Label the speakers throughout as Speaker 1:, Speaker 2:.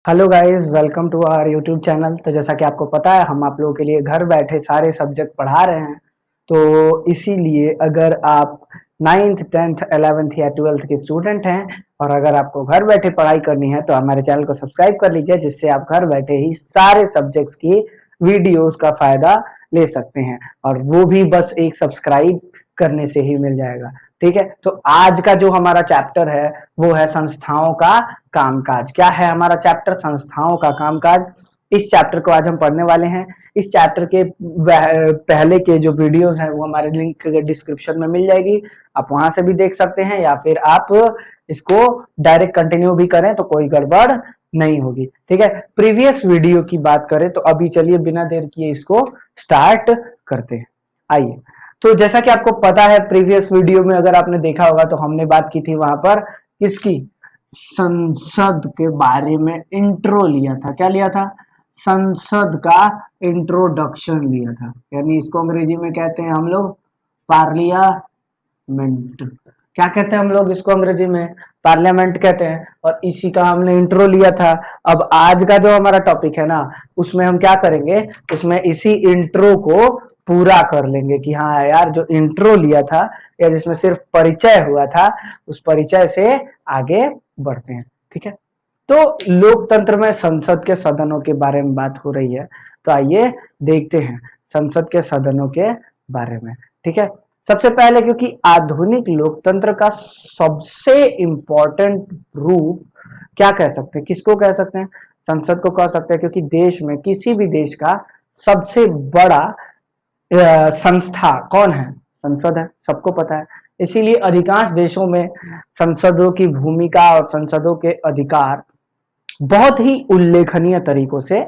Speaker 1: Hello guys, welcome to our YouTube channel. तो जैसा कि आपको पता है, हम आप लोगों के लिए घर बैठे सारे सब्जेक्ट पढ़ा रहे हैं। तो इसीलिए अगर आप 9th 10th 11th या 12th के स्टूडेंट हैं और अगर आपको घर बैठे पढ़ाई करनी है तो हमारे चैनल को सब्सक्राइब कर लीजिए, जिससे आप घर बैठे ही सारे सब्जेक्ट्स की वीडियोस का फायदा ले सकते हैं, और वो भी बस एक सब्सक्राइब करने से ही मिल जाएगा। ठीक है, तो आज का जो हमारा चैप्टर है वो है संस्थाओं का कामकाज। क्या है हमारा चैप्टर? संस्थाओं का कामकाज। इस चैप्टर को आज हम पढ़ने वाले हैं। इस चैप्टर के पहले के जो वीडियोस हैं वो हमारे लिंक डिस्क्रिप्शन में मिल जाएगी, आप वहां से भी देख सकते हैं, या फिर आप इसको डायरेक्ट कंटिन्यू भी करें तो कोई गड़बड़ नहीं होगी। ठीक है, प्रीवियस वीडियो की बात करें तो अभी चलिए बिना देर किए इसको स्टार्ट करते हैं। आइए, तो जैसा कि आपको पता है, प्रीवियस वीडियो में अगर आपने देखा होगा तो हमने बात की थी वहां पर किसकी? संसद के बारे में इंट्रो लिया था। क्या लिया था? संसद का इंट्रोडक्शन लिया था, यानी इसको अंग्रेजी में कहते हैं हम लोग पार्लियामेंट। क्या कहते हैं हम लोग इसको अंग्रेजी में? पार्लियामेंट कहते हैं। और इसी का हमने इंट्रो लिया था। अब आज का जो हमारा टॉपिक है ना, उसमें हम क्या करेंगे, उसमें इसी इंट्रो को पूरा कर लेंगे कि हाँ यार, जो इंट्रो लिया था या जिसमें सिर्फ परिचय हुआ था, उस परिचय से आगे बढ़ते हैं। ठीक है, तो लोकतंत्र में संसद के सदनों के बारे में बात हो रही है, तो आइए देखते हैं संसद के सदनों के बारे में। ठीक है, सबसे पहले, क्योंकि आधुनिक लोकतंत्र का सबसे इंपॉर्टेंट रूप क्या कह सकते हैं, किसको कह सकते हैं? संसद को कह सकते हैं, क्योंकि देश में किसी भी देश का सबसे बड़ा संस्था कौन है? संसद है, सबको पता है। इसीलिए अधिकांश देशों में संसदों की भूमिका और संसदों के अधिकार बहुत ही उल्लेखनीय तरीकों से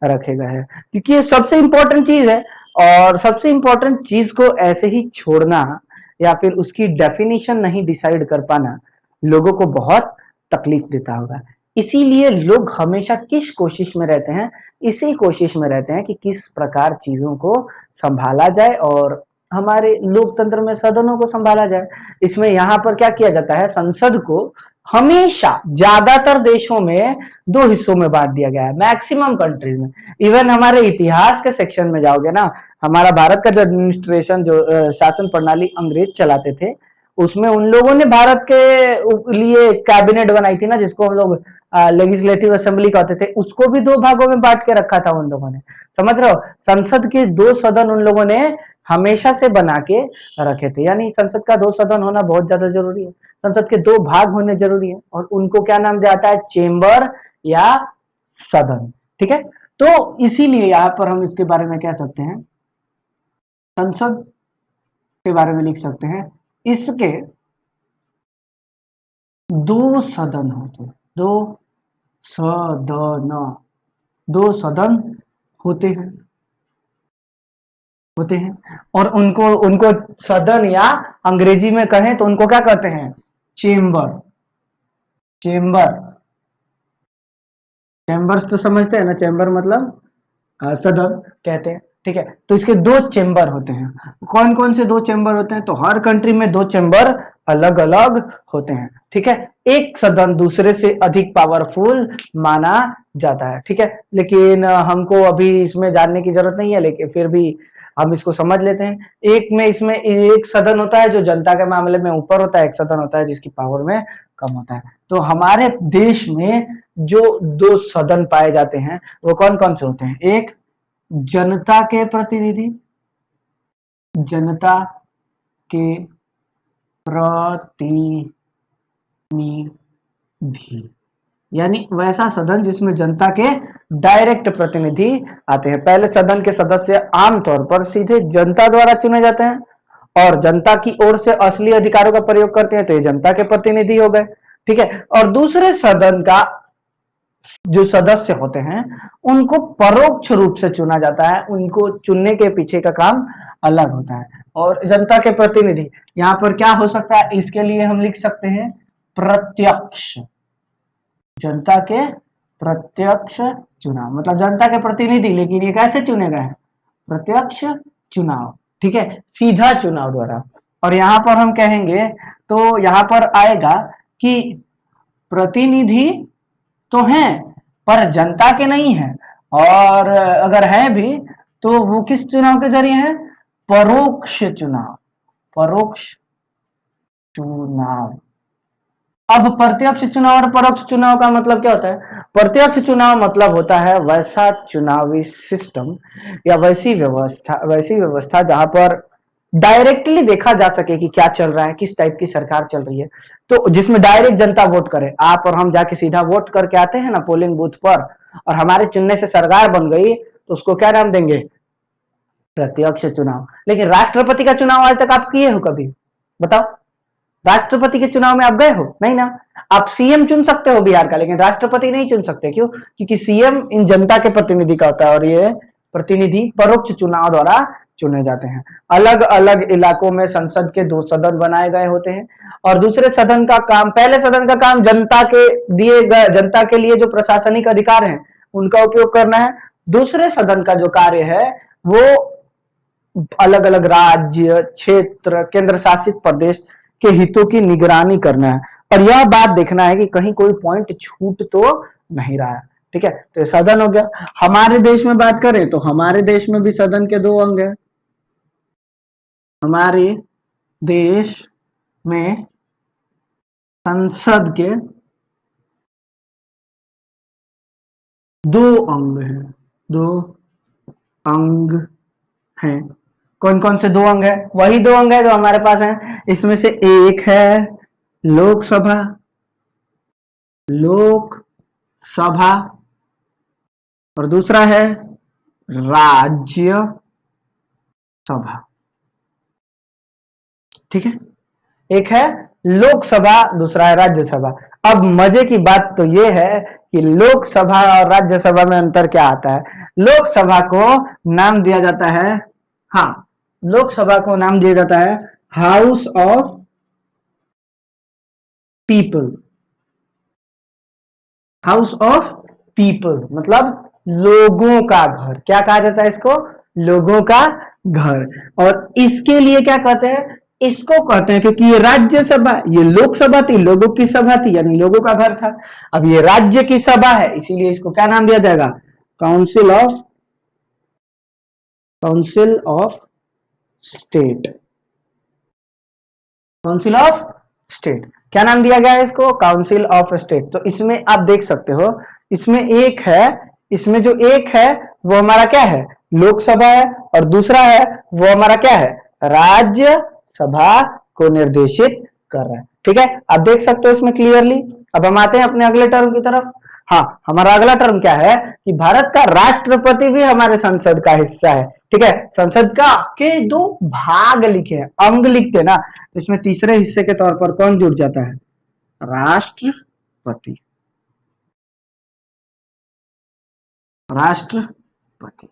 Speaker 1: रखे गए हैं, क्योंकि ये सबसे इंपॉर्टेंट चीज है। और सबसे इंपॉर्टेंट चीज को ऐसे ही छोड़ना या फिर उसकी डेफिनेशन नहीं डिसाइड कर पाना लोगों को बहुत तकलीफ देता होगा। इसीलिए लोग हमेशा किस कोशिश में रहते हैं? इसी कोशिश में रहते हैं कि किस प्रकार चीजों को संभाला जाए और हमारे लोकतंत्र में सदनों को संभाला जाए। इसमें यहाँ पर क्या किया जाता है, संसद को हमेशा ज्यादातर देशों में दो हिस्सों में बांट दिया गया है, मैक्सिमम कंट्रीज में। इवन हमारे इतिहास के सेक्शन में जाओगे ना, हमारा भारत का जो एडमिनिस्ट्रेशन, जो शासन प्रणाली अंग्रेज चलाते थे, उसमें उन लोगों ने भारत के लिए कैबिनेट बनाई थी ना, जिसको हम लोग लेजिस्लेटिव असेंबली कहते थे, उसको भी दो भागों में बांट के रखा था उन लोगों ने। समझ रहे हो? संसद के दो सदन उन लोगों ने हमेशा से बना के रखे थे, यानी संसद का दो सदन होना बहुत ज्यादा जरूरी है। संसद के दो भाग होने जरूरी है, और उनको क्या नाम दिया जाता है? चेंबर या सदन। ठीक है, तो इसीलिए यहाँ पर हम इसके बारे में कह सकते हैं, संसद के बारे में लिख सकते हैं, इसके दो सदन होते हैं, दो सदन, दो सदन होते हैं, और उनको उनको सदन, या अंग्रेजी में कहें तो उनको क्या कहते हैं? चेंबर। चेंबर, चैम्बर्स तो समझते हैं ना, चैम्बर मतलब सदन कहते हैं। ठीक है, तो इसके दो चैम्बर होते हैं। कौन कौन से दो चैम्बर होते हैं? तो हर कंट्री में दो चैम्बर अलग अलग होते हैं। ठीक है, एक सदन दूसरे से अधिक पावरफुल माना जाता है। ठीक है, लेकिन हमको अभी इसमें जानने की जरूरत नहीं है, लेकिन फिर भी हम इसको समझ लेते हैं। एक में इसमें एक सदन होता है जो जनता के मामले में ऊपर होता है, एक सदन होता है जिसकी पावर में कम होता है। तो हमारे देश में जो दो सदन पाए जाते हैं वो कौन कौन से होते हैं? एक जनता के प्रतिनिधि, जनता के प्रतिनिधि, यानी वैसा सदन जिसमें जनता के डायरेक्ट प्रतिनिधि आते हैं। पहले सदन के सदस्य आमतौर पर सीधे जनता द्वारा चुने जाते हैं और जनता की ओर से असली अधिकारों का प्रयोग करते हैं, तो ये जनता के प्रतिनिधि हो गए। ठीक है, और दूसरे सदन का जो सदस्य होते हैं उनको परोक्ष रूप से चुना जाता है, उनको चुनने के पीछे का काम अलग होता है। और जनता के प्रतिनिधि यहाँ पर क्या हो सकता है? इसके लिए हम लिख सकते हैं प्रत्यक्ष, जनता के प्रत्यक्ष चुनाव, मतलब जनता के प्रतिनिधि, लेकिन ये कैसे चुने गए हैं? प्रत्यक्ष चुनाव। ठीक है, सीधा चुनाव द्वारा। और यहां पर हम कहेंगे तो यहां पर आएगा कि प्रतिनिधि तो हैं, पर जनता के नहीं है, और अगर है भी तो वो किस चुनाव के जरिए है? परोक्ष चुनाव, परोक्ष चुनाव। अब प्रत्यक्ष चुनाव और परोक्ष चुनाव का मतलब क्या होता है? प्रत्यक्ष चुनाव मतलब होता है वैसा चुनावी सिस्टम या वैसी व्यवस्था जहां पर डायरेक्टली देखा जा सके कि क्या चल रहा है, किस टाइप की सरकार चल रही है, तो जिसमें डायरेक्ट जनता वोट करे। आप और हम जाके सीधा वोट करके आते हैं ना पोलिंग बूथ पर, और हमारे चुनने से सरकार बन गई, तो उसको क्या नाम देंगे? प्रत्यक्ष चुनाव। लेकिन राष्ट्रपति का चुनाव आज तक आप किए हो कभी? बताओ, राष्ट्रपति के चुनाव में आप गए हो? नहीं ना। आप सीएम चुन सकते हो बिहार का, लेकिन राष्ट्रपति नहीं चुन सकते। क्यों? क्योंकि सीएम इन जनता के प्रतिनिधि का होता है, और ये प्रतिनिधि परोक्ष चुनाव द्वारा चुने जाते हैं। अलग अलग इलाकों में संसद के 2 सदन बनाए गए होते हैं, और दूसरे सदन का काम, पहले सदन का काम जनता के दिए गए, जनता के लिए जो प्रशासनिक अधिकार हैं उनका उपयोग करना है। दूसरे सदन का जो कार्य है वो अलग अलग राज्य, क्षेत्र, केंद्र शासित प्रदेश के हितों की निगरानी करना है, और यह बात देखना है कि कहीं कोई पॉइंट छूट तो नहीं रहा है। ठीक है, तो सदन हो गया। हमारे देश में बात करें तो हमारे देश में भी सदन के 2 अंग हैं। हमारे देश में संसद के 2 अंग हैं, 2 अंग हैं। कौन कौन से 2 अंग है? वही 2 अंग है जो हमारे पास हैं। इसमें से एक है लोकसभा, लोकसभा, और दूसरा है राज्यसभा। ठीक है, एक है लोकसभा, दूसरा है राज्यसभा। अब मजे की बात तो यह है कि लोकसभा और राज्यसभा में अंतर क्या आता है? लोकसभा को नाम दिया जाता है, हाँ, लोकसभा को नाम दिया जाता है house of people. House of people मतलब लोगों का घर। क्या कहा जाता है इसको? लोगों का घर। और इसके लिए क्या कहते हैं? इसको कहते हैं, क्योंकि ये राज्यसभा, ये लोकसभा थी, लोगों की सभा थी, यानी लोगों का घर था। अब ये राज्य की सभा है, इसीलिए इसको क्या नाम दिया जाएगा? Council of state. Council of state क्या नाम दिया गया है इसको? Council of state. तो इसमें आप देख सकते हो, इसमें एक है, इसमें जो एक है वो हमारा क्या है? लोकसभा है, और दूसरा है वो हमारा क्या है? राज्यसभा को निर्देशित कर रहा है। ठीक है, आप देख सकते हो इसमें क्लियरली। अब हम आते हैं अपने अगले टर्म की तरफ। हाँ, हमारा अगला टर्म क्या है कि भारत का राष्ट्रपति भी हमारे संसद का हिस्सा है। ठीक है, संसद का के 2 भाग लिखे हैं, अंग लिखते हैं ना, इसमें तीसरे हिस्से के तौर पर कौन जुड़ जाता है? राष्ट्रपति। राष्ट्रपति।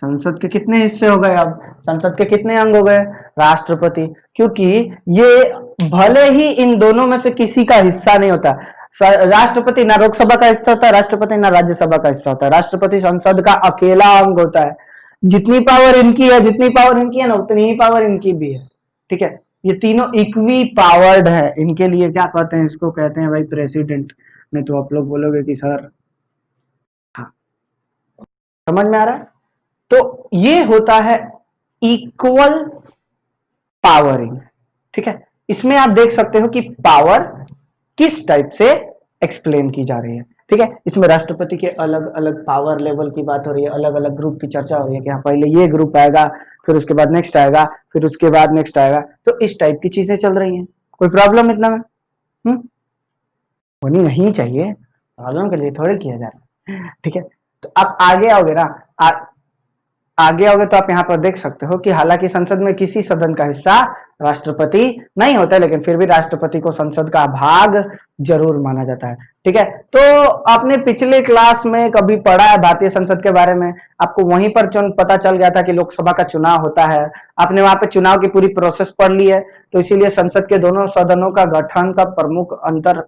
Speaker 1: संसद के कितने हिस्से हो गए? अब संसद के कितने अंग हो गए? राष्ट्रपति। क्योंकि ये भले ही इन दोनों में से किसी का हिस्सा नहीं होता, राष्ट्रपति ना लोकसभा का हिस्सा होता है, राष्ट्रपति ना राज्यसभा का हिस्सा होता है। राष्ट्रपति संसद का अकेला अंग होता है। जितनी पावर इनकी है, जितनी पावर इनकी है ना, उतनी ही पावर इनकी भी है। ठीक है, ये तीनों इक्वी पावर्ड है। इनके लिए क्या कहते हैं? इसको कहते हैं भाई प्रेसिडेंट। नहीं तो आप लोग बोलोगे कि सर, हाँ, समझ में आ रहा है? तो ये होता है इक्वल पावरिंग। ठीक है, इसमें आप देख सकते हो कि पावर किस टाइप से एक्सप्लेन की जा रही है। ठीक है, इसमें राष्ट्रपति के अलग अलग पावर लेवल की बात हो रही है, अलग अलग ग्रुप की चर्चा हो रही है कि हाँ, पहले ये ग्रुप आएगा, फिर उसके बाद नेक्स्ट आएगा, फिर उसके बाद नेक्स्ट आएगा। तो इस टाइप की चीजें चल रही हैं। कोई प्रॉब्लम इतना में? होनी नहीं चाहिए, प्रॉब्लम के लिए थोड़े किया जा रहा है। ठीक है, तो आप आगे आओगे ना, आगे आओगे तो आप यहाँ पर देख सकते हो कि हालांकि संसद में किसी सदन का हिस्सा राष्ट्रपति नहीं होता, लेकिन फिर भी राष्ट्रपति को संसद का भाग जरूर माना जाता है। ठीक है, तो आपने पिछले क्लास में कभी पढ़ा है भारतीय संसद के बारे में? आपको वहीं पर पता चल गया था कि लोकसभा का चुनाव होता है। आपने वहां पे चुनाव की पूरी प्रोसेस पढ़ ली है। तो इसीलिए संसद के दोनों सदनों का गठन का प्रमुख अंतर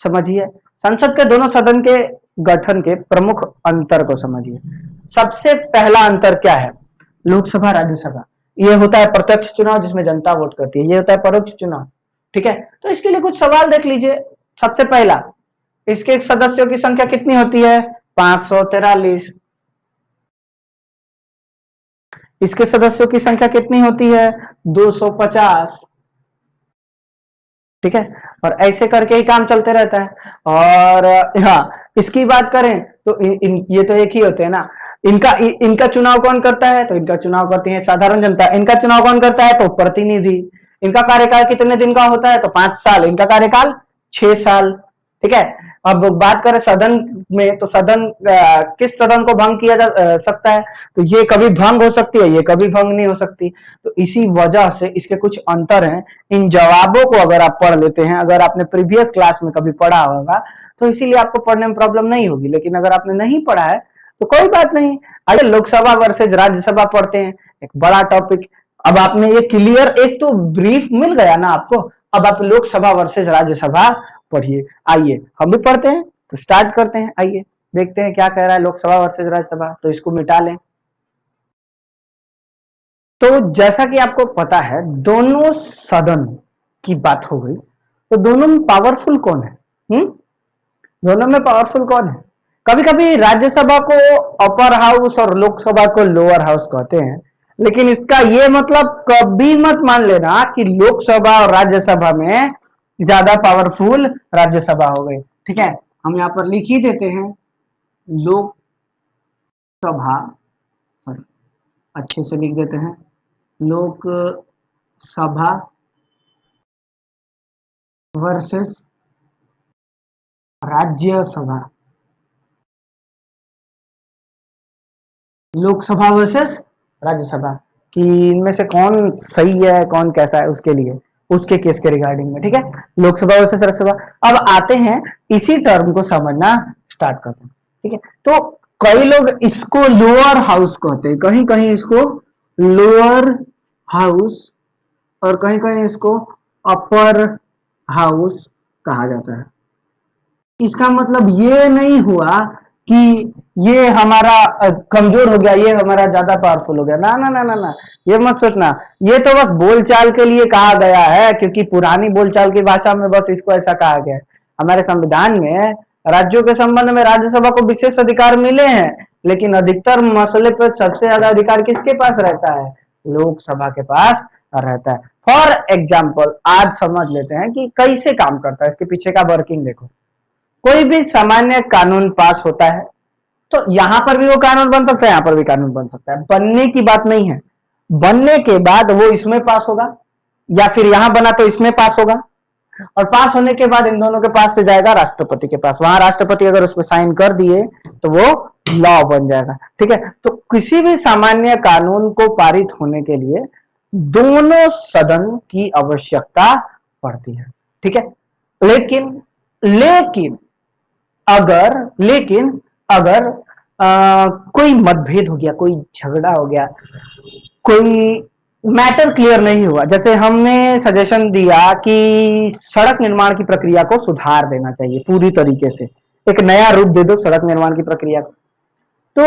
Speaker 1: समझिए। संसद के दोनों सदन के गठन के प्रमुख अंतर को समझिए। सबसे पहला अंतर क्या है? लोकसभा, राज्यसभा, ये होता है प्रत्यक्ष चुनाव जिसमें जनता वोट करती है, ये होता है परोक्ष चुनाव। ठीक है, तो इसके लिए कुछ सवाल देख लीजिए। सबसे पहला, इसके सदस्यों की संख्या कितनी होती है? 543। इसके सदस्यों की संख्या कितनी होती है? 250। ठीक है, और ऐसे करके ही काम चलते रहता है। और हाँ, इसकी बात करें तो ये तो एक ही होते हैं ना। इनका चुनाव कौन करता है? तो इनका चुनाव करती है साधारण जनता। इनका चुनाव कौन करता है? तो प्रतिनिधि। इनका कार्यकाल कितने दिन का होता है? तो 5 साल। इनका कार्यकाल 6 साल। ठीक है, अब बात करें सदन में, तो सदन किस सदन को भंग किया जा सकता है? तो ये कभी भंग हो सकती है, ये कभी भंग नहीं हो सकती। तो इसी वजह से इसके कुछ अंतर हैं। इन जवाबों को अगर आप पढ़ लेते हैं, अगर आपने प्रीवियस क्लास में कभी पढ़ा होगा, तो इसीलिए आपको पढ़ने में प्रॉब्लम नहीं होगी। लेकिन अगर आपने नहीं पढ़ा है तो कोई बात नहीं। आइए लोकसभा वर्सेज राज्यसभा पढ़ते हैं, एक बड़ा टॉपिक। अब आपने ये क्लियर, एक तो ब्रीफ मिल गया ना आपको। अब आप लोकसभा वर्सेज राज्यसभा पढ़िए। आइए हम भी पढ़ते हैं, तो स्टार्ट करते हैं। आइए देखते हैं क्या कह रहा है लोकसभा वर्सेज राज्यसभा। तो इसको मिटा लें। तो जैसा कि आपको पता है, दोनों सदन की बात हो गई, तो दोनों में पावरफुल कौन है? दोनों में पावरफुल कौन है? कभी कभी राज्यसभा को अपर हाउस और लोकसभा को लोअर हाउस कहते हैं, लेकिन इसका ये मतलब कभी मत मान लेना कि लोकसभा और राज्यसभा में ज्यादा पावरफुल राज्यसभा हो गई। ठीक है, हम यहां पर लिख ही देते हैं लोकसभा, सॉरी अच्छे से लिख देते हैं, लोकसभा वर्सेस राज्यसभा। लोकसभा वर्सेस राज्यसभा कि इनमें से कौन सही है, कौन कैसा है, उसके लिए, उसके केस के रिगार्डिंग में। ठीक है, लोकसभा वर्सेस राज्यसभा। अब आते हैं इसी टर्म को समझना स्टार्ट करते हैं। ठीक है, तो कई लोग इसको लोअर हाउस कहते हैं, कहीं कहीं इसको लोअर हाउस और कहीं कहीं इसको अपर हाउस कहा जाता है। इसका मतलब ये नहीं हुआ कि ये हमारा कमजोर हो गया, ये हमारा ज्यादा पावरफुल हो गया। ना ना ना ना ना, ये मत सोचना। ये तो बस बोलचाल के लिए कहा गया है, क्योंकि पुरानी बोलचाल की भाषा में बस इसको ऐसा कहा गया है। हमारे संविधान में राज्यों के संबंध में राज्यसभा को विशेष अधिकार मिले हैं, लेकिन अधिकतर मसले पर सबसे ज्यादा अधिकार किसके पास रहता है? लोकसभा के पास रहता है। फॉर एग्जाम्पल आज समझ लेते हैं कि कैसे काम करता है, इसके पीछे का वर्किंग देखो। कोई भी सामान्य कानून पास होता है, तो यहां पर भी वो कानून बन सकता है, यहां पर भी कानून बन सकता है। बनने की बात नहीं है, बनने के बाद वो इसमें पास होगा, या फिर यहां बना तो इसमें पास होगा, और पास होने के बाद इन दोनों के पास से जाएगा राष्ट्रपति के पास। वहां राष्ट्रपति अगर उस पर साइन कर दिए तो वो लॉ बन जाएगा। ठीक है, तो किसी भी सामान्य कानून को पारित होने के लिए दोनों सदन की आवश्यकता पड़ती है। ठीक है, लेकिन लेकिन अगर कोई मतभेद हो गया, कोई झगड़ा हो गया, कोई मैटर क्लियर नहीं हुआ, जैसे हमने सजेशन दिया कि सड़क निर्माण की प्रक्रिया को सुधार देना चाहिए पूरी तरीके से, एक नया रूप दे दो सड़क निर्माण की प्रक्रिया को, तो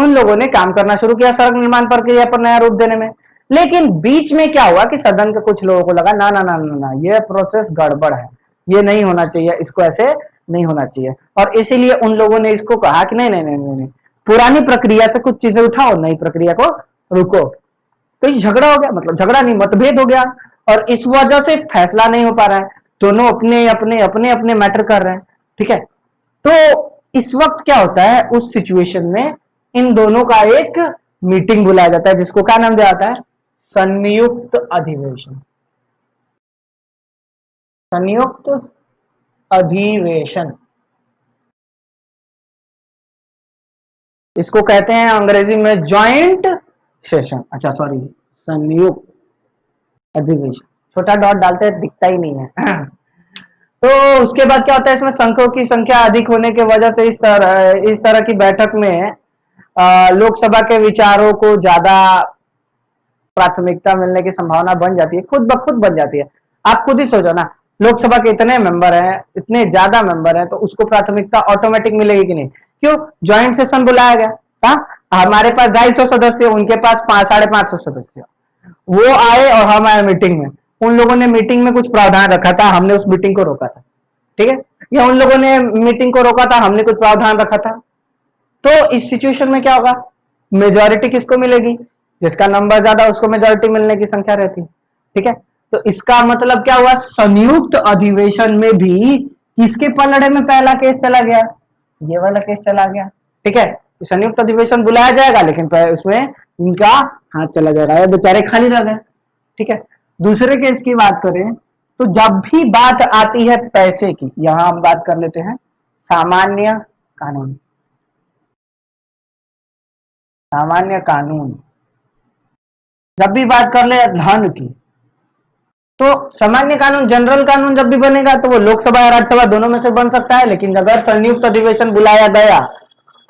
Speaker 1: उन लोगों ने काम करना शुरू किया सड़क निर्माण प्रक्रिया पर नया रूप देने में। लेकिन बीच में क्या हुआ कि सदन के कुछ लोगों को लगा ना ना ना ना ना, ये प्रोसेस गड़बड़ है, ये नहीं होना चाहिए, इसको ऐसे नहीं होना चाहिए, और इसीलिए उन लोगों ने इसको कहा कि नहीं नहीं नहीं नहीं, नहीं। पुरानी प्रक्रिया से कुछ चीजें उठाओ, नई प्रक्रिया को रुको। तो ये झगड़ा हो गया, मतलब झगड़ा नहीं, मतभेद हो गया, और इस वजह से फैसला नहीं हो पा रहा है। दोनों अपने अपने अपने अपने मैटर कर रहे हैं। ठीक है, तो इस वक्त क्या होता है, उस सिचुएशन में इन दोनों का एक मीटिंग बुलाया जाता है, जिसको क्या नाम दिया जाता है? संयुक्त अधिवेशन। संयुक्त अधिवेशन इसको कहते हैं अंग्रेजी में ज्वाइंट सेशन। अच्छा सॉरी, संयुक्त अधिवेशन, छोटा डॉट डालते हैं दिखता ही नहीं है। तो उसके बाद क्या होता है, इसमें संख्यों की संख्या अधिक होने की वजह से इस तरह की बैठक में लोकसभा के विचारों को ज्यादा प्राथमिकता मिलने की संभावना बन जाती है, खुद ब खुद बन जाती है। आप खुद ही सोचो ना, लोकसभा के इतने मेंबर हैं, इतने ज्यादा मेंबर हैं, तो उसको प्राथमिकता ऑटोमेटिक मिलेगी कि नहीं? क्यों? ज्वाइंट सेशन बुलाया गया। हमारे पास 250 सदस्य, उनके पास 550 सदस्य, वो आए और हम आए मीटिंग में। उन लोगों ने मीटिंग में कुछ प्रावधान रखा था, हमने उस मीटिंग को रोका था। ठीक है, या उन लोगों ने मीटिंग को रोका था, हमने कुछ प्रावधान रखा था। तो इस सिचुएशन में क्या होगा, मेजॉरिटी किसको मिलेगी, जिसका नंबर ज्यादा उसको मेजॉरिटी मिलने की संख्या रहती है, ठीक है। तो इसका मतलब क्या हुआ, संयुक्त अधिवेशन में भी किसके पलड़े में पहला केस चला गया, ये वाला केस चला गया, ठीक है। तो संयुक्त अधिवेशन बुलाया जाएगा लेकिन उसमें इनका हाथ चला जाएगा, ये बेचारे खाली रह गए, ठीक है। दूसरे केस की बात करें तो जब भी बात आती है पैसे की, यहां हम बात कर लेते हैं सामान्य कानून, सामान्य कानून, जब भी बात कर ले धन की, तो सामान्य कानून, जनरल कानून जब भी बनेगा तो वो लोकसभा या राज्यसभा दोनों में से बन सकता है, लेकिन अगर संयुक्त अधिवेशन बुलाया गया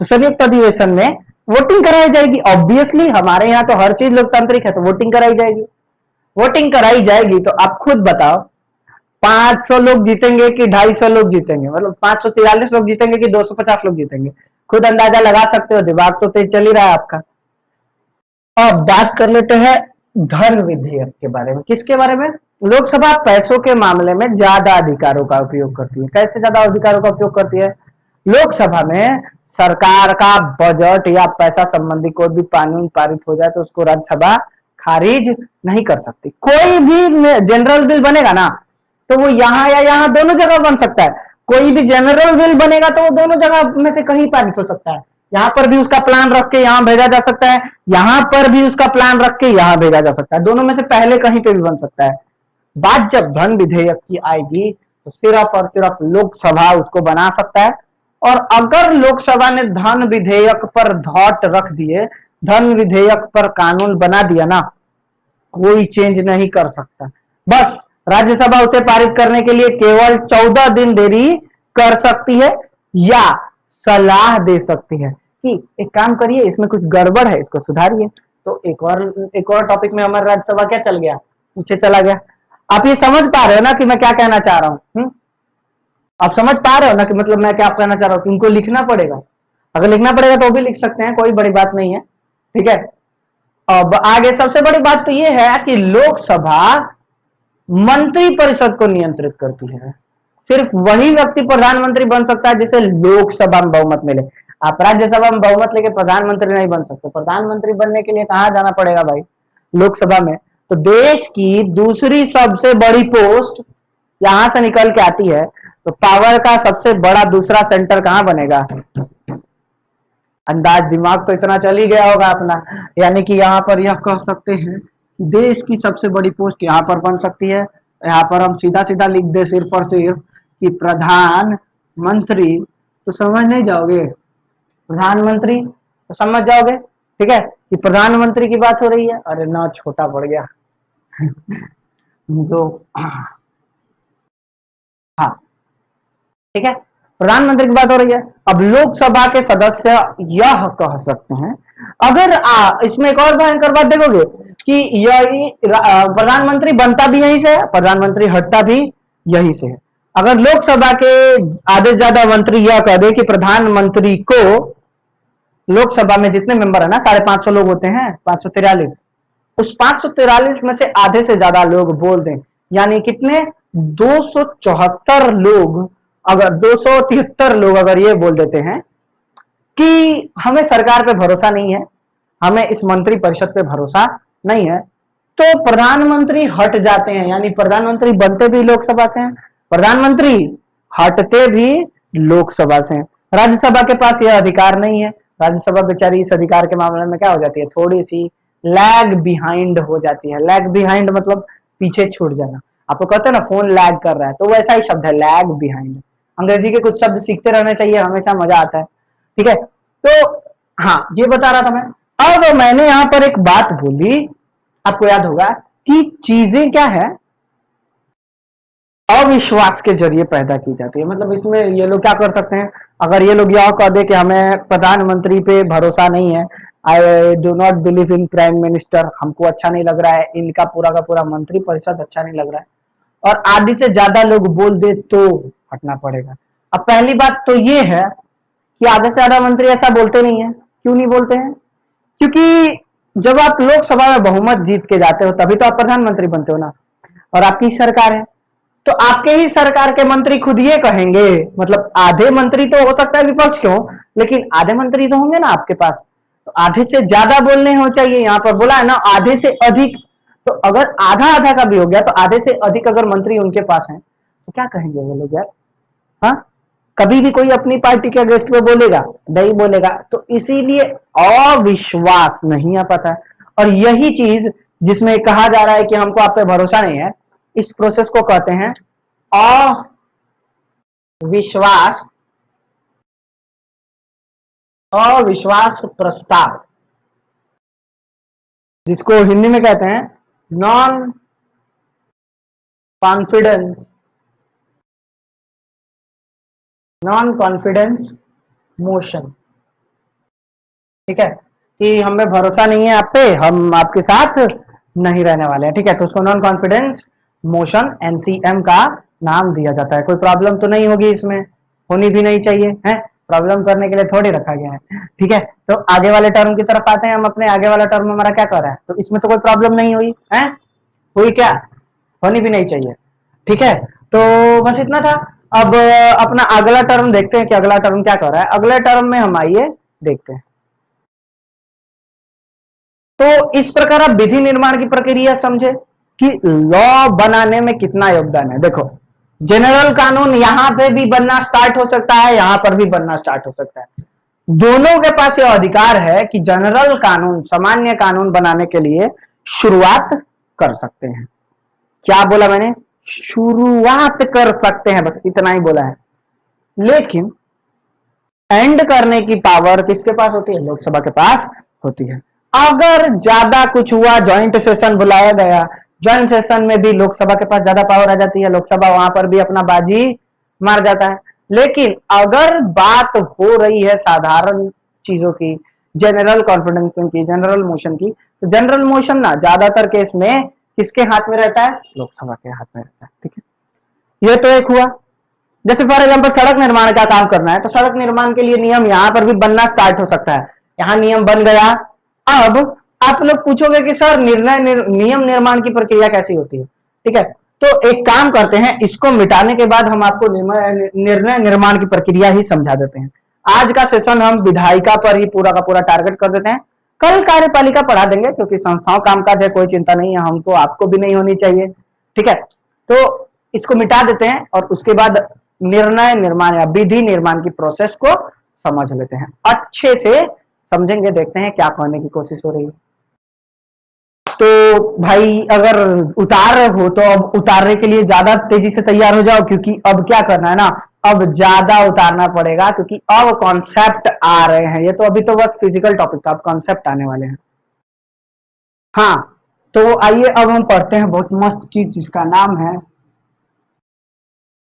Speaker 1: तो संयुक्त अधिवेशन में वोटिंग कराई जाएगी। ऑब्वियसली हमारे यहाँ तो हर चीज लोकतांत्रिक है, तो वोटिंग कराई जाएगी। वोटिंग कराई जाएगी तो आप खुद बताओ 500 लोग जीतेंगे कि 250 लोग जीतेंगे, मतलब 543 लोग जीतेंगे कि 250 लोग जीतेंगे, खुद अंदाजा लगा सकते हो, दिमाग तो तेज चल ही रहा है आपका। अब बात कर लेते हैं धन विधेयक के बारे में। किसके बारे में, लोकसभा पैसों के मामले में ज्यादा अधिकारों का उपयोग करती है। कैसे ज्यादा अधिकारों का उपयोग करती है, लोकसभा में सरकार का बजट या पैसा संबंधी कोई भी कानून पारित हो जाए तो उसको राज्यसभा खारिज नहीं कर सकती। कोई भी जनरल बिल बनेगा ना तो वो यहां या यहां दोनों जगह बन सकता है। कोई भी जनरल बिल बनेगा तो वो दोनों जगह में से कहीं पारित हो सकता है। यहां पर भी उसका प्लान रख के यहां भेजा जा सकता है, यहां पर भी उसका प्लान रख के यहां भेजा जा सकता है, दोनों में से पहले कहीं पे भी बन सकता है। बात जब धन विधेयक की आएगी तो सिर्फ और सिर्फ लोकसभा उसको बना सकता है। और अगर लोकसभा ने धन विधेयक पर धौट रख दिए, धन विधेयक पर कानून बना दिया ना, कोई चेंज नहीं कर सकता। बस राज्यसभा उसे पारित करने के लिए केवल 14 दिन देरी कर सकती है या सलाह दे सकती है कि एक काम करिए, इसमें कुछ गड़बड़ है, इसको सुधारिए। तो एक और टॉपिक में हमारा राज्यसभा क्या चल गया, पीछे चला गया। आप ये समझ पा रहे हो ना कि मैं क्या कहना चाह रहा हूं? आप समझ पा रहे हो ना कि मतलब मैं क्या कहना चाह रहा हूं कि उनको लिखना पड़ेगा, अगर लिखना पड़ेगा तो भी लिख सकते हैं, कोई बड़ी बात नहीं है, ठीक है। अब आगे सबसे बड़ी बात तो ये है कि लोकसभा मंत्री परिषद को नियंत्रित करती है। सिर्फ वही व्यक्ति प्रधानमंत्री बन सकता है जिसे लोकसभा में बहुमत मिले। आप राज्यसभा में बहुमत लेके प्रधानमंत्री नहीं बन सकते। प्रधानमंत्री बनने के लिए कहां जाना पड़ेगा भाई, लोकसभा में। तो देश की दूसरी सबसे बड़ी पोस्ट यहां से निकल के आती है, तो पावर का सबसे बड़ा दूसरा सेंटर कहां बनेगा, अंदाज दिमाग तो इतना चल ही गया होगा अपना। यानी कि यहाँ पर यह कह सकते हैं कि देश की सबसे बड़ी पोस्ट यहाँ पर बन सकती है। यहाँ पर हम सीधा सीधा लिख दे सिर्फ और सिर्फ कि प्रधानमंत्री, तो समझ नहीं जाओगे, प्रधानमंत्री तो समझ जाओगे, ठीक है, कि प्रधानमंत्री की बात हो रही है। अरे ना, छोटा पड़ गया तो हाँ, ठीक है, प्रधानमंत्री की बात हो रही है। अब लोकसभा के सदस्य यह कह सकते हैं, अगर इसमें एक और भयंकर बात देखोगे कि यही प्रधानमंत्री बनता भी यहीं से है, प्रधानमंत्री हटता भी यहीं से है। अगर लोकसभा के आधे से ज्यादा मंत्री यह कह दे कि प्रधानमंत्री को, लोकसभा में जितने मेंबर है ना 550 लोग होते हैं, 543, उस 543 में से आधे से ज्यादा लोग बोल दें, यानी कितने, 274 लोग, अगर 273 लोग अगर ये बोल देते हैं कि हमें सरकार पे भरोसा नहीं है, हमें इस मंत्री परिषद पे भरोसा नहीं है, तो प्रधानमंत्री हट जाते हैं। यानी प्रधानमंत्री बनते भी लोकसभा से हैं, प्रधानमंत्री हटते भी लोकसभा से हैं। राज्यसभा के पास यह अधिकार नहीं है। राज्यसभा बेचारी इस अधिकार के मामले में क्या हो जाती है, थोड़ी सी लैग बिहाइंड हो जाती है। लैग बिहाइंड मतलब पीछे छूट जाना। आपको कहते हैं ना फोन लैग कर रहा है, तो वैसा ही शब्द है लैग बिहाइंड। अंग्रेजी के कुछ शब्द सीखते रहने चाहिए, हमेशा मजा आता है, ठीक है। तो हाँ, ये बता रहा था मैं। अब मैंने यहां पर एक बात बोली, आपको याद होगा कि चीजें क्या है, अविश्वास के जरिए पैदा की जाती है। मतलब इसमें ये लोग क्या कर सकते हैं, अगर ये लोग यह कह दे कि हमें प्रधानमंत्री पे भरोसा नहीं है, I do not believe in prime minister, हमको अच्छा नहीं लग रहा है, इनका पूरा का पूरा मंत्री परिषद अच्छा नहीं लग रहा है, और आधे से ज्यादा लोग बोल दे तो हटना पड़ेगा। अब पहली बात तो ये है कि आधे से ज्यादा मंत्री ऐसा बोलते नहीं है। क्यों नहीं बोलते हैं, क्योंकि जब आप लोकसभा में बहुमत जीत के जाते हो तभी तो आप प्रधानमंत्री बनते हो ना, और आपकी सरकार है। तो आपके ही सरकार के मंत्री खुद ये कहेंगे, मतलब आधे मंत्री तो हो सकता है विपक्ष के हो, लेकिन आधे मंत्री तो होंगे ना आपके पास, तो आधे से ज्यादा बोलने हो चाहिए। यहाँ पर बोला है ना आधे से अधिक, तो अगर आधा आधा का भी हो गया तो आधे से अधिक अगर मंत्री उनके पास है तो क्या कहेंगे वो लोग यार। हाँ, कभी भी कोई अपनी पार्टी के अगेंस्ट में बोलेगा नहीं बोलेगा, तो इसीलिए अविश्वास नहीं आ पाता है। और यही चीज जिसमें कहा जा रहा है कि हमको आप पे भरोसा नहीं है, इस प्रोसेस को कहते हैं अविश्वास अविश्वास प्रस्ताव, जिसको हिंदी में कहते हैं नॉन कॉन्फिडेंस मोशन। ठीक है, कि हमें भरोसा नहीं है आप पे, हम आपके साथ नहीं रहने वाले हैं। ठीक है, तो उसको नॉन कॉन्फिडेंस मोशन एनसीएम का नाम दिया जाता है। कोई प्रॉब्लम तो नहीं होगी इसमें, होनी भी नहीं चाहिए है, प्रॉब्लम करने के लिए थोड़ी रखा गया है। ठीक है, तो आगे वाले टर्म की तरफ आते हैं हम अपने। आगे वाला टर्म हमारा क्या कर रहा है, तो इसमें तो कोई प्रॉब्लम नहीं हुई है, हुई क्या, होनी भी नहीं चाहिए। ठीक है, तो बस इतना था। अब अपना अगला टर्म देखते हैं कि अगला टर्म क्या कर रहा है। अगले टर्म में हम आइए देखते हैं। तो इस प्रकार आप विधि निर्माण की प्रक्रिया समझे कि लॉ बनाने में कितना योगदान है। देखो, जनरल कानून यहां पे भी बनना स्टार्ट हो सकता है, यहां पर भी बनना स्टार्ट हो सकता है। दोनों के पास यह अधिकार है कि जनरल कानून, सामान्य कानून बनाने के लिए शुरुआत कर सकते हैं। क्या बोला मैंने, शुरुआत कर सकते हैं, बस इतना ही बोला है। लेकिन एंड करने की पावर किसके पास होती है, लोकसभा के पास होती है। अगर ज्यादा कुछ हुआ, ज्वाइंट सेशन बुलाया गया, ज्वाइंट सेशन में भी लोकसभा के पास ज्यादा पावर आ जाती है, लोकसभा वहां पर भी अपना बाजी मार जाता है। लेकिन अगर बात हो रही है साधारण चीजों की, जनरल कॉन्फिडेंस की, जनरल मोशन की, तो जनरल मोशन ना ज्यादातर केस में किसके हाथ में रहता है, लोकसभा के हाथ में रहता है। ठीक है, ये तो एक हुआ। जैसे फॉर एग्जाम्पल सड़क निर्माण का काम करना है, तो सड़क निर्माण के लिए नियम यहां पर भी बनना स्टार्ट हो सकता है। यहां नियम बन गया। अब आप लोग पूछोगे कि सर नियम निर्माण की प्रक्रिया कैसी होती है। ठीक है, तो एक काम करते हैं, इसको मिटाने के बाद हम आपको निर्णय निर्माण की प्रक्रिया ही समझा देते हैं। आज का सेशन हम विधायिका पर ही पूरा का पूरा टारगेट कर देते हैं। कल कार्यपालिका पढ़ा देंगे, क्योंकि संस्थाओं कामकाज है, कोई चिंता नहीं है हमको, आपको भी नहीं होनी चाहिए। ठीक है, तो इसको मिटा देते हैं और उसके बाद निर्णय निर्माण या विधि निर्माण की प्रोसेस को समझ लेते हैं, अच्छे से समझेंगे, देखते हैं क्या कहने की कोशिश हो रही है। तो भाई अगर उतार रहे हो तो अब उतारने के लिए ज्यादा तेजी से तैयार हो जाओ, क्योंकि अब क्या करना है ना, अब ज्यादा उतारना पड़ेगा, क्योंकि अब कॉन्सेप्ट आ रहे हैं। ये तो अभी तो बस फिजिकल टॉपिक था, अब कॉन्सेप्ट आने वाले हैं। हाँ, तो आइए अब हम पढ़ते हैं बहुत मस्त चीज जिसका नाम है,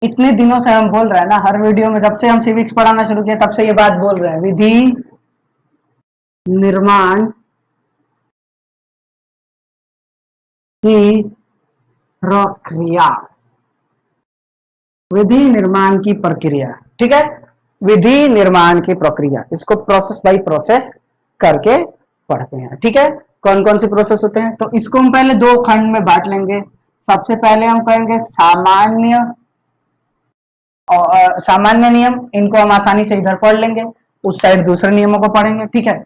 Speaker 1: इतने दिनों से हम बोल रहे हैं ना हर वीडियो में, जब से हम सिविक्स पढ़ाना शुरू किया तब से ये बात बोल रहे हैं, विधि निर्माण की प्रक्रिया, विधि निर्माण की प्रक्रिया। ठीक है, विधि निर्माण की प्रक्रिया, इसको प्रोसेस बाय प्रोसेस करके पढ़ते हैं। ठीक है, कौन कौन से प्रोसेस होते हैं, तो इसको हम पहले दो खंड में बांट लेंगे। सबसे पहले हम कहेंगे सामान्य और सामान्य नियम, इनको हम आसानी से इधर पढ़ लेंगे, उस साइड दूसरे नियमों को पढ़ेंगे। ठीक है,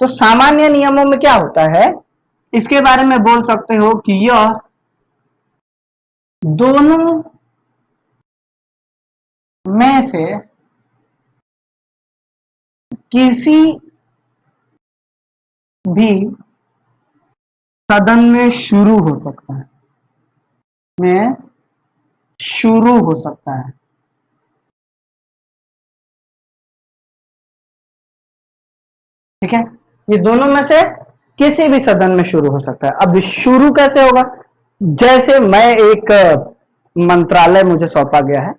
Speaker 1: तो सामान्य नियमों में क्या होता है, इसके बारे में बोल सकते हो कि यह दोनों में से किसी भी सदन में शुरू हो सकता है, में शुरू हो सकता है। ठीक है, ये दोनों में से किसी भी सदन में शुरू हो सकता है। अब शुरू कैसे होगा, जैसे मैं एक मंत्रालय मुझे सौंपा गया है,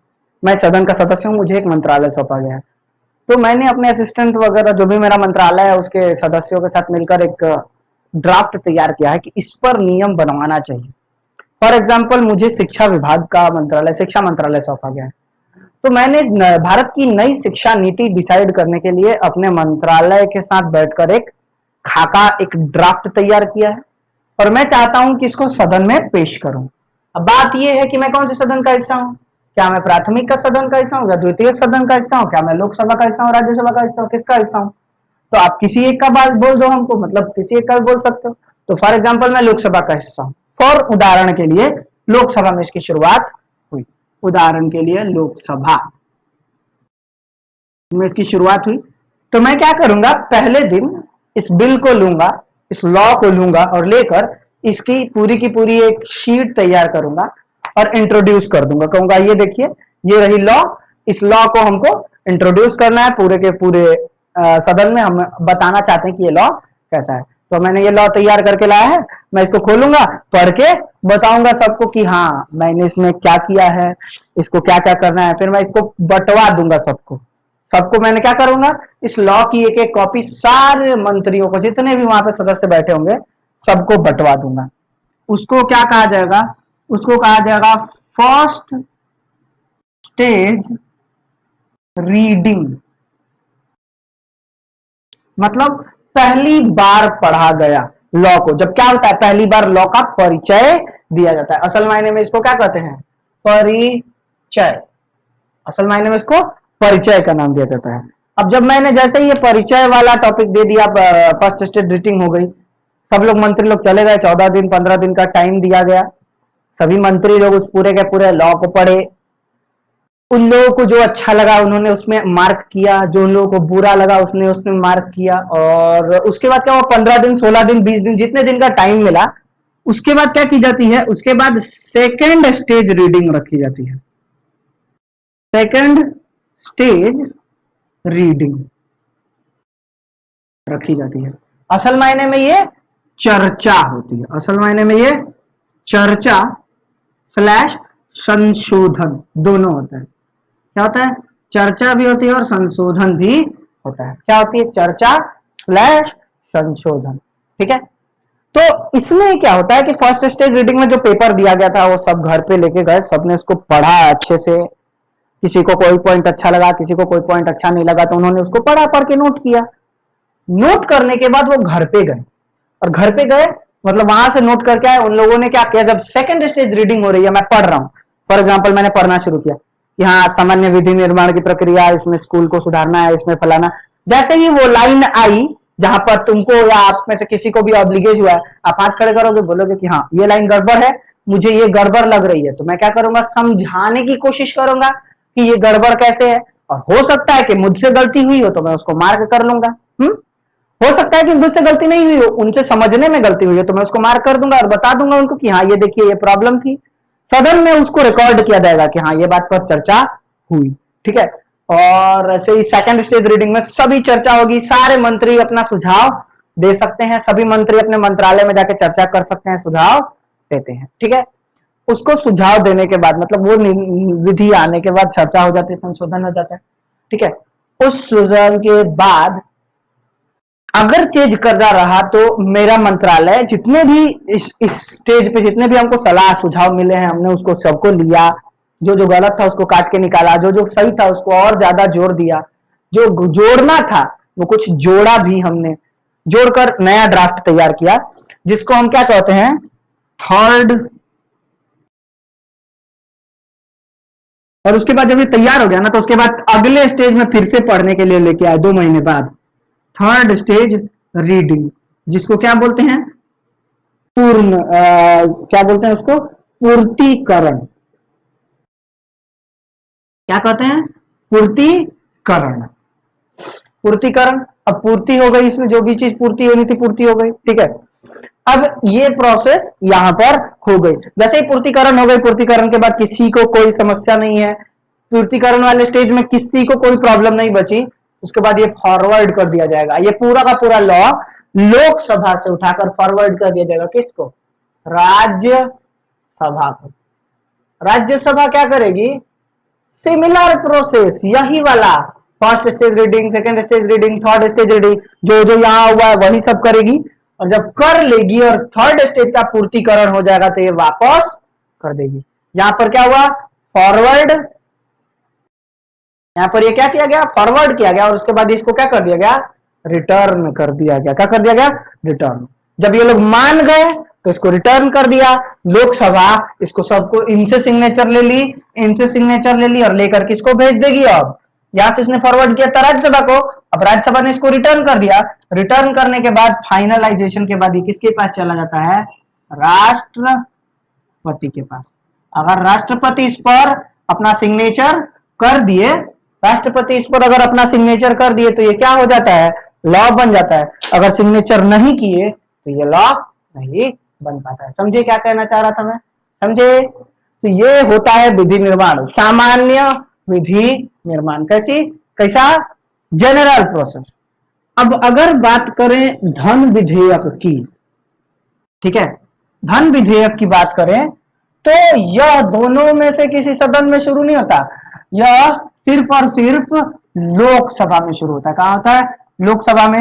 Speaker 1: मैं सदन का सदस्य हूं, मुझे एक मंत्रालय सौंपा गया है, तो मैंने अपने असिस्टेंट वगैरह जो भी मेरा मंत्रालय है उसके सदस्यों के साथ मिलकर एक ड्राफ्ट तैयार किया है कि इस पर नियम बनवाना चाहिए। फॉर एग्जाम्पल मुझे शिक्षा विभाग का मंत्रालय, शिक्षा मंत्रालय सौंपा गया है, तो मैंने भारत की नई शिक्षा नीति डिसाइड करने के लिए अपने मंत्रालय के साथ बैठकर एक खाका, एक ड्राफ्ट तैयार किया है, और मैं चाहता हूं कि इसको सदन में पेश करूं। अब बात यह है कि मैं कौन से सदन का हिस्सा हूँ, क्या मैं प्राथमिक का सदन का हिस्सा हूँ या द्वितीयक सदन का हिस्सा हूँ, क्या मैं लोकसभा का हिस्सा हूँ, राज्यसभा का हिस्सा हूँ, किसका हिस्सा हूँ। तो आप किसी एक का बात बोल दो हमको, मतलब किसी एक का बोल सकते हो। तो फॉर एग्जाम्पल मैं लोकसभा का हिस्सा हूँ, फॉर उदाहरण के लिए लोकसभा में इसकी शुरुआत हुई, उदाहरण के लिए लोकसभा में इसकी शुरुआत हुई। तो मैं क्या करूंगा, पहले दिन इस बिल को लूंगा, इस लॉ को लूंगा और लेकर इसकी पूरी की पूरी एक शीट तैयार करूंगा और इंट्रोड्यूस कर दूंगा। कहूंगा ये देखिए ये रही लॉ, इस लॉ को हमको इंट्रोड्यूस करना है पूरे के पूरे सदन में, हम बताना चाहते हैं कि ये लॉ कैसा है। तो मैंने ये लॉ तैयार करके लाया है, मैं इसको खोलूंगा, पढ़ के बताऊंगा सबको कि हाँ मैंने इसमें क्या किया है, इसको क्या क्या करना है। फिर मैं इसको बंटवा दूंगा सबको, सबको मैंने क्या करूंगा, इस लॉ की एक एक कॉपी सारे मंत्रियों को, जितने भी वहां पे सदस्य बैठे होंगे सबको बंटवा दूंगा। उसको क्या कहा जाएगा, उसको कहा जाएगा फर्स्ट स्टेज रीडिंग, मतलब पहली बार पढ़ा गया लॉ को। जब क्या होता है, पहली बार लॉ का परिचय दिया जाता है। असल मायने में इसको क्या कहते हैं, परिचय। असल मायने में इसको परिचय का नाम दिया जाता है। अब जब मैंने जैसे ही ये परिचय वाला टॉपिक दे दिया, फर्स्ट स्टेज रीडिंग हो गई, सब लोग मंत्री लोग चले गए, 14 दिन 15 दिन का टाइम दिया गया, सभी मंत्री लोग उस पूरे के पूरे लॉ को पढ़े। उन लोगों को जो अच्छा लगा उन्होंने उसमें मार्क किया, जो उन लोगों को बुरा लगा उसने उसमें मार्क किया। और उसके बाद क्या हुआ, 15 दिन 16 दिन 20 दिन जितने दिन का टाइम मिला, उसके बाद क्या की जाती है, उसके बाद सेकेंड स्टेज रीडिंग रखी जाती है। सेकेंड स्टेज रीडिंग रखी जाती है। असल मायने में ये चर्चा होती है, असल मायने में ये चर्चा स्लैश संशोधन दोनों होता है। क्या होता है, चर्चा भी होती है और संशोधन भी होता है। क्या होती है, चर्चा स्लैश संशोधन। ठीक है, तो इसमें क्या होता है कि फर्स्ट स्टेज रीडिंग में जो पेपर दिया गया था वो सब घर पे लेके गए, सबने उसको पढ़ा अच्छे से। किसी को कोई पॉइंट अच्छा लगा, किसी को कोई पॉइंट अच्छा नहीं लगा, तो उन्होंने उसको पढ़ा, पढ़ के नोट किया। नोट करने के बाद वो घर पे गए, और घर पे गए मतलब वहां से नोट करके आए। उन लोगों ने क्या किया, जब सेकंड स्टेज रीडिंग हो रही है, मैं पढ़ रहा हूं, फॉर एग्जांपल मैंने पढ़ना शुरू किया कि हाँ सामान्य विधि निर्माण की प्रक्रिया, इसमें स्कूल को सुधारना है, इसमें फलाना। जैसे ही वो लाइन आई जहां पर तुमको या आप में से किसी को भी ऑब्लिगेज हुआ है, आप हाथ खड़े करोगे, बोलोगे कि हाँ ये लाइन गड़बड़ है, मुझे ये गड़बड़ लग रही है। तो मैं क्या करूंगा, समझाने की कोशिश करूंगा कि ये गड़बड़ कैसे है, और हो सकता है कि मुझसे गलती हुई हो तो मैं उसको मार्क कर लूंगा। हो सकता है कि मुझसे गलती नहीं हुई हो, उनसे समझने में गलती हुई है, तो मैं उसको मार्क कर दूंगा और बता दूंगा उनको कि हाँ ये देखिए ये प्रॉब्लम थी। सदन में उसको रिकॉर्ड किया जाएगा कि हाँ ये बात पर चर्चा हुई। ठीक है, और ऐसे ही सेकंड स्टेज रीडिंग में सभी चर्चा होगी, सारे मंत्री अपना सुझाव दे सकते हैं, सभी मंत्री अपने मंत्रालय में जाके चर्चा कर सकते हैं, सुझाव देते हैं। ठीक है, उसको सुझाव देने के बाद मतलब वो विधि आने के बाद चर्चा हो जाती है, संशोधन हो जाता है। ठीक है, उस सुझाव के बाद अगर चेंज करना रहा तो मेरा मंत्रालय जितने भी इस स्टेज पे जितने भी हमको सलाह सुझाव मिले हैं, हमने उसको सबको लिया, जो जो गलत था उसको काट के निकाला, जो जो सही था उसको और ज्यादा जोड़ दिया, जो जोड़ना था वो कुछ जोड़ा भी हमने, जोड़कर नया ड्राफ्ट तैयार किया, जिसको हम क्या कहते हैं, थर्ड। और उसके बाद जब ये तैयार हो गया ना, तो उसके बाद अगले स्टेज में फिर से पढ़ने के लिए लेके आए 2 महीने बाद, थर्ड स्टेज रीडिंग, जिसको क्या बोलते हैं, पूर्ण क्या बोलते हैं उसको, पूर्तिकरण। क्या कहते हैं, पूर्तिकरण। पूर्तिकरण, अब पूर्ति हो गई, इसमें जो भी चीज पूर्ति होनी थी पूर्ति हो गई। ठीक है, अब ये प्रोसेस यहां पर हो गई। जैसे ही पूर्तिकरण हो गई, पूर्तिकरण के बाद किसी को कोई समस्या नहीं है, पूर्तिकरण वाले स्टेज में किसी को कोई प्रॉब्लम नहीं बची, उसके बाद ये फॉरवर्ड कर दिया जाएगा, ये पूरा का पूरा लॉ लोकसभा से उठाकर फॉरवर्ड कर दिया जाएगा, किसको, राज्यसभा को। राज्यसभा क्या करेगी, सिमिलर प्रोसेस यही वाला, first stage reading, second stage reading, third stage reading, जो जो यहां हुआ है वही सब करेगी। और जब कर लेगी और थर्ड स्टेज का पूर्तिकरण हो जाएगा तो ये वापस कर देगी। यहां पर क्या हुआ, फॉरवर्ड, यहां पर ये क्या किया गया, फॉरवर्ड किया गया, और उसके बाद इसको क्या कर दिया गया, रिटर्न कर दिया गया। क्या कर दिया गया, रिटर्न। जब ये लोग मान गए तो इसको रिटर्न कर दिया। लोकसभा इसको सबको इनसे सिग्नेचर ले ली, इनसे सिग्नेचर ले ली और लेकर किसको भेज देगी, अब यहां से इसने फॉरवर्ड किया था राज्यसभा को, अब राज्यसभा ने इसको रिटर्न कर दिया। रिटर्न करने के बाद फाइनलाइजेशन के बाद ये किसके पास चला जाता है, राष्ट्रपति के पास। अगर राष्ट्रपति इस पर अपना सिग्नेचर कर दिए, राष्ट्रपति इस पर अगर अपना सिग्नेचर कर दिए तो ये क्या हो जाता है, लॉ बन जाता है। अगर सिग्नेचर नहीं किए तो ये लॉ नहीं बन पाता है। समझे क्या कहना चाह रहा था मैं, समझे। तो ये होता है विधि निर्माण, सामान्य विधि निर्माण। कैसा, जनरल प्रोसेस। अब अगर बात करें धन विधेयक की, ठीक है, धन विधेयक की बात करें तो यह दोनों में से किसी सदन में शुरू नहीं होता, यह सिर्फ और सिर्फ लोकसभा में शुरू होता है। कहां होता है, लोकसभा में।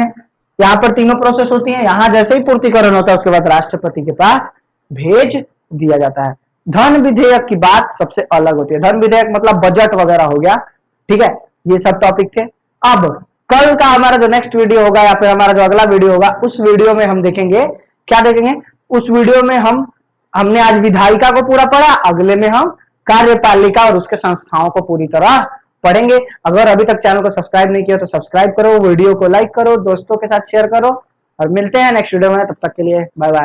Speaker 1: यहां पर तीनों प्रोसेस होती है। यहां जैसे ही पूर्तिकरण होता है उसके बाद राष्ट्रपति के पास भेज दिया जाता है। धन विधेयक की बात सबसे अलग होती है। धन विधेयक मतलब बजट वगैरह हो गया, ठीक है, ये सब टॉपिक थे। अब कल का हमारा जो नेक्स्ट वीडियो होगा या फिर हमारा जो अगला वीडियो होगा, उस वीडियो में हम देखेंगे, क्या देखेंगे, उस वीडियो में हमने आज विधायिका को पूरा पढ़ा, अगले में हम कार्यपालिका और उसके संस्थाओं को पूरी तरह पढ़ेंगे। अगर अभी तक चैनल को सब्सक्राइब नहीं किया तो सब्सक्राइब करो, वीडियो को लाइक करो, दोस्तों के साथ शेयर करो और मिलते हैं नेक्स्ट वीडियो में। तब तक के लिए बाय बाय।